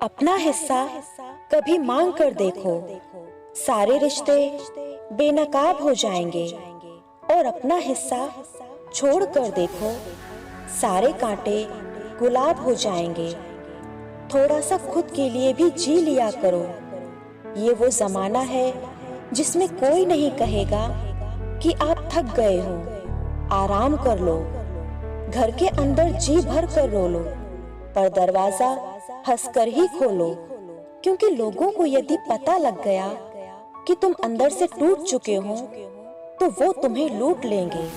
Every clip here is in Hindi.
अपना हिस्सा कभी मांग कर देखो, सारे रिश्ते बेनकाब हो जाएंगे। और अपना हिस्सा छोड़ कर देखो, सारे कांटे गुलाब हो जाएंगे। थोड़ा सा खुद के लिए भी जी लिया करो। ये वो जमाना है जिसमें कोई नहीं कहेगा कि आप थक गए हो, आराम कर लो। घर के अंदर जी भर कर रो लो, पर दरवाजा हंसकर ही खोलो, क्योंकि लोगों को यदि पता लग गया कि तुम अंदर से टूट चुके हो तो वो तुम्हें लूट लेंगे।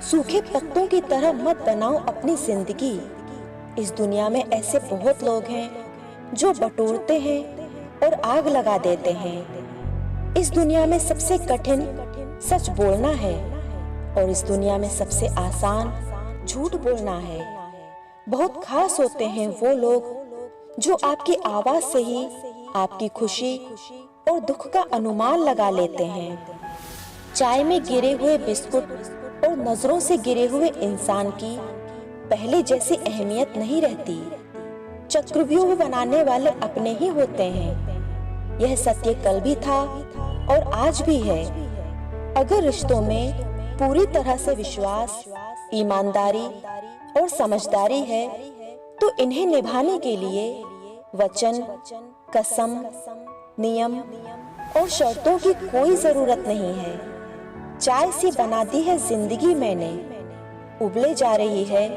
सूखे पत्तों की तरह मत बनाओ अपनी जिंदगी। इस दुनिया में ऐसे बहुत लोग हैं जो बटोरते हैं और आग लगा देते हैं। इस दुनिया में सबसे कठिन सच बोलना है और इस दुनिया में सबसे आसान झूठ बोलना है। बहुत खास होते हैं वो लोग जो आपकी आवाज से ही आपकी खुशी और दुख का अनुमान लगा लेते हैं। चाय में गिरे हुए बिस्कुट और नजरों से गिरे हुए इंसान की पहले जैसी अहमियत नहीं रहती। चक्रव्यूह बनाने वाले अपने ही होते हैं। यह सत्य कल भी था और आज भी है। अगर रिश्तों में पूरी तरह से विश्वास, ईमानदारी और समझदारी है तो इन्हें निभाने के लिए वचन, कसम, नियम और शर्तों की कोई जरूरत नहीं है। चाय सी बना दी है जिंदगी मैंने, उबले जा रही है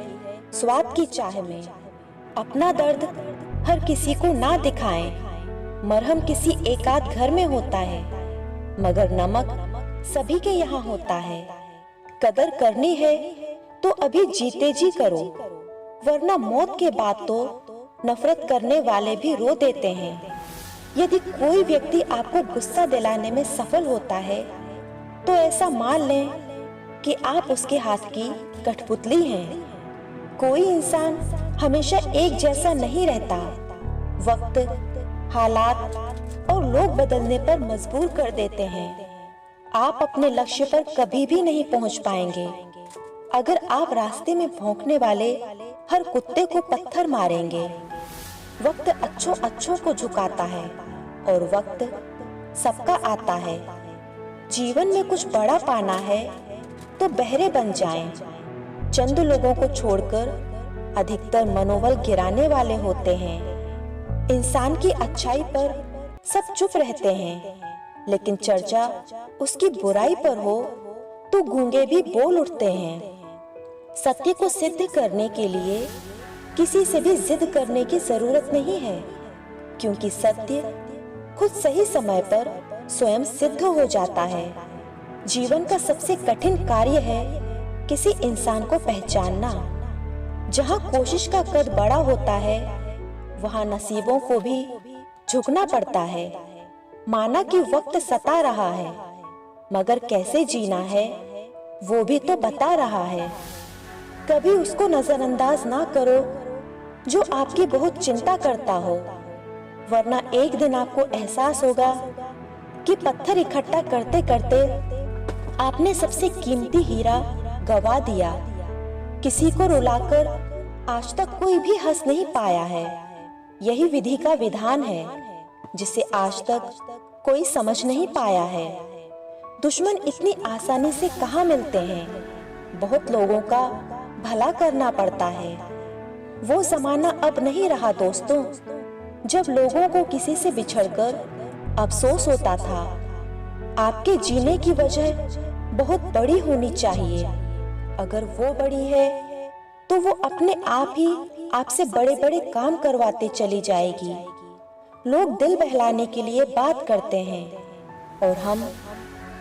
स्वाद की चाह में। अपना दर्द हर किसी को ना दिखाएं। मरहम किसी एकाध घर में होता है, मगर नमक सभी के यहाँ होता है। कदर करनी है तो अभी जीते जी करो, वरना मौत के बाद तो नफरत करने वाले भी रो देते हैं। यदि कोई व्यक्ति आपको गुस्सा दिलाने में सफल होता है तो ऐसा मान लें कि आप उसके हाथ की कठपुतली हैं। कोई इंसान हमेशा एक जैसा नहीं रहता। वक्त, हालात और लोग बदलने पर मजबूर कर देते हैं। आप अपने लक्ष्य पर कभी भी नहीं पहुंच पाएंगे अगर आप रास्ते में भौंकने वाले हर कुत्ते को पत्थर मारेंगे। वक्त अच्छों अच्छों को झुकाता है और वक्त सबका आता है। जीवन में कुछ बड़ा पाना है तो बहरे बन जाएं। चंद लोगों को छोड़कर अधिकतर मनोबल गिराने वाले होते हैं। इंसान की अच्छाई पर सब चुप रहते हैं, लेकिन चर्चा उसकी बुराई पर हो तो गूंगे भी बोल उठते हैं। सत्य को सिद्ध करने के लिए किसी से भी जिद करने की जरूरत नहीं है, क्योंकि सत्य खुद सही समय पर स्वयं सिद्ध हो जाता है। जीवन का सबसे कठिन कार्य है किसी इंसान को पहचानना। जहाँ कोशिश का कद बड़ा होता है वहाँ नसीबों को भी झुकना पड़ता है। माना कि वक्त सता रहा है, मगर कैसे जीना है वो भी तो बता रहा है। कभी उसको नजरअंदाज ना करो जो आपकी बहुत चिंता करता हो, वरना एक दिन आपको एहसास होगा कि पत्थर इकट्ठा करते करते आपने सबसे कीमती हीरा गवा दिया। किसी को रुलाकर आज तक कोई भी हंस नहीं पाया है। यही विधि का विधान है जिसे आज तक कोई समझ नहीं पाया है। दुश्मन इतनी आसानी से कहाँ मिलते हैं। बहुत लोगों का भला करना पड़ता है। वो जमाना अब नहीं रहा दोस्तों, जब लोगों को किसी से बिछड़कर अफसोस होता था। आपके जीने की वजह बहुत बड़ी होनी चाहिए। अगर वो बड़ी है तो वो अपने आप ही आपसे बड़े बड़े काम करवाते चली जाएगी। लोग दिल बहलाने के लिए बात करते हैं और हम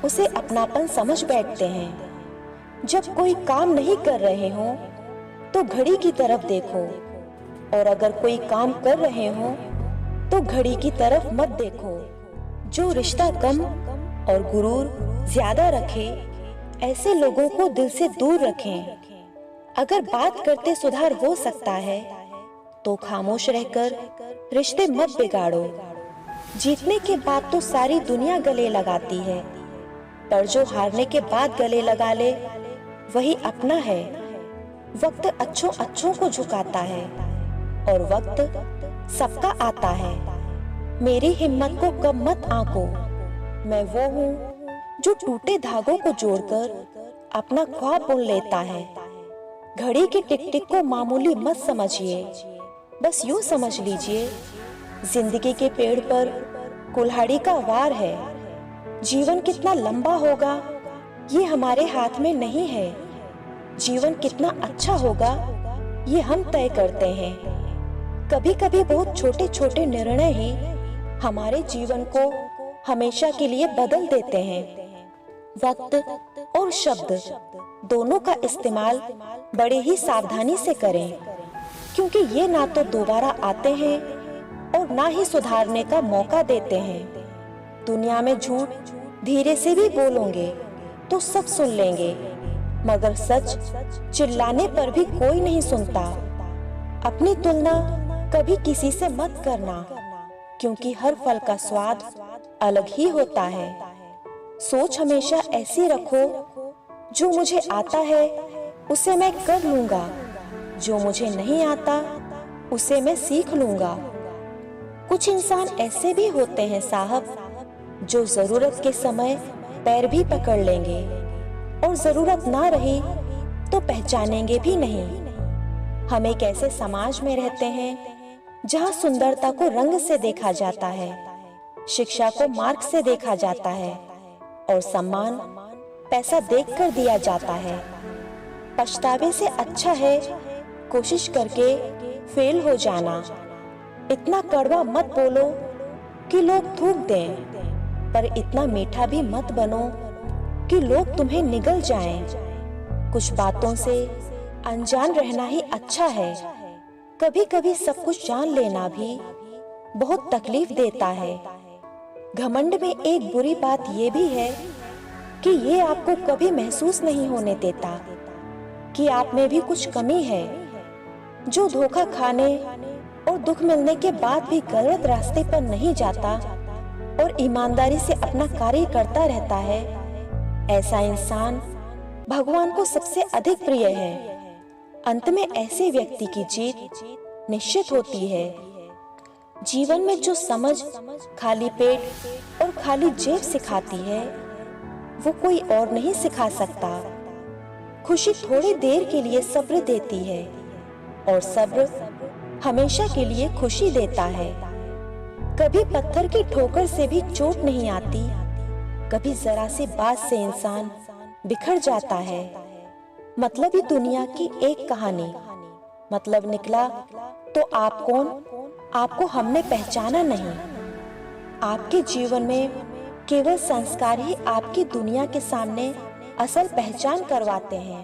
उसे अपनापन समझ बैठते हैं। जब कोई काम नहीं कर रहे हो तो घड़ी की तरफ देखो, और अगर कोई काम कर रहे हो तो घड़ी की तरफ मत देखो। जो रिश्ता कम और गुरूर ज्यादा रखे, ऐसे लोगों को दिल से दूर रखें। अगर बात करते सुधार हो सकता है तो खामोश रहकर रिश्ते मत बिगाड़ो। जीतने के बाद तो सारी दुनिया गले लगाती है, पर जो हारने के बाद गले लगा ले वही अपना है। वक्त अच्छों अच्छों को झुकाता है और वक्त सबका आता है। मेरी हिम्मत को कम मत आंको, मैं वो हूँ जो टूटे धागों को जोड़कर अपना ख्वाब बुन लेता है। घड़ी की टिक टिक को मामूली मत समझिए, बस यूं समझ लीजिए जिंदगी के पेड़ पर कुल्हाड़ी का वार है। जीवन कितना लंबा होगा ये हमारे हाथ में नहीं है, जीवन कितना अच्छा होगा ये हम तय करते हैं। कभी कभी बहुत छोटे छोटे निर्णय ही हमारे जीवन को हमेशा के लिए बदल देते हैं। वक्त और शब्द दोनों का इस्तेमाल बड़े ही सावधानी से करें, क्योंकि ये ना तो दोबारा आते हैं और ना ही सुधारने का मौका देते हैं। दुनिया में झूठ धीरे से भी बोलोगे तो सब सुन लेंगे, मगर सच चिल्लाने पर भी कोई नहीं सुनता। अपनी तुलना कभी किसी से मत करना, क्योंकि हर फल का स्वाद अलग ही होता है। सोच हमेशा ऐसी रखो, जो मुझे आता है उसे मैं कर लूंगा, जो मुझे नहीं आता उसे मैं सीख लूंगा। कुछ इंसान ऐसे भी होते हैं साहब, जो जरूरत के समय पैर भी पकड़ लेंगे और जरूरत ना रही तो पहचानेंगे भी नहीं। हम एक ऐसे समाज में रहते हैं जहाँ सुंदरता को रंग से देखा जाता है, शिक्षा को मार्क से देखा जाता है और सम्मान पैसा देखकर दिया जाता है। पछतावे से अच्छा है कोशिश करके फेल हो जाना। इतना कड़वा मत बोलो कि लोग थूक दें, पर इतना मीठा भी मत बनो कि लोग तुम्हें निगल जाएं। कुछ बातों से अनजान रहना ही अच्छा है। कभी कभी सब कुछ जान लेना भी बहुत तकलीफ देता है। घमंड में एक बुरी बात ये भी है कि ये आपको कभी महसूस नहीं होने देता कि आप में भी कुछ कमी है। जो धोखा खाने और दुख मिलने के बाद भी गलत रास्ते पर नहीं जाता और ईमानदारी से अपना कार्य करता रहता है, ऐसा इंसान भगवान को सबसे अधिक प्रिय है। अंत में ऐसे व्यक्ति की जीत निश्चित होती है। जीवन में जो समझ खाली पेट और खाली जेब सिखाती है, वो कोई और नहीं सिखा सकता। खुशी थोड़ी देर के लिए सब्र देती है और सब्र हमेशा के लिए खुशी देता है। कभी पत्थर की ठोकर से भी चोट नहीं आती, कभी जरा सी बात से इंसान बिखर जाता है। मतलब ही दुनिया की एक कहानी, मतलब निकला तो आप कौन, आपको हमने पहचाना नहीं। आपके जीवन में केवल संस्कार ही आपकी दुनिया के सामने असल पहचान करवाते हैं।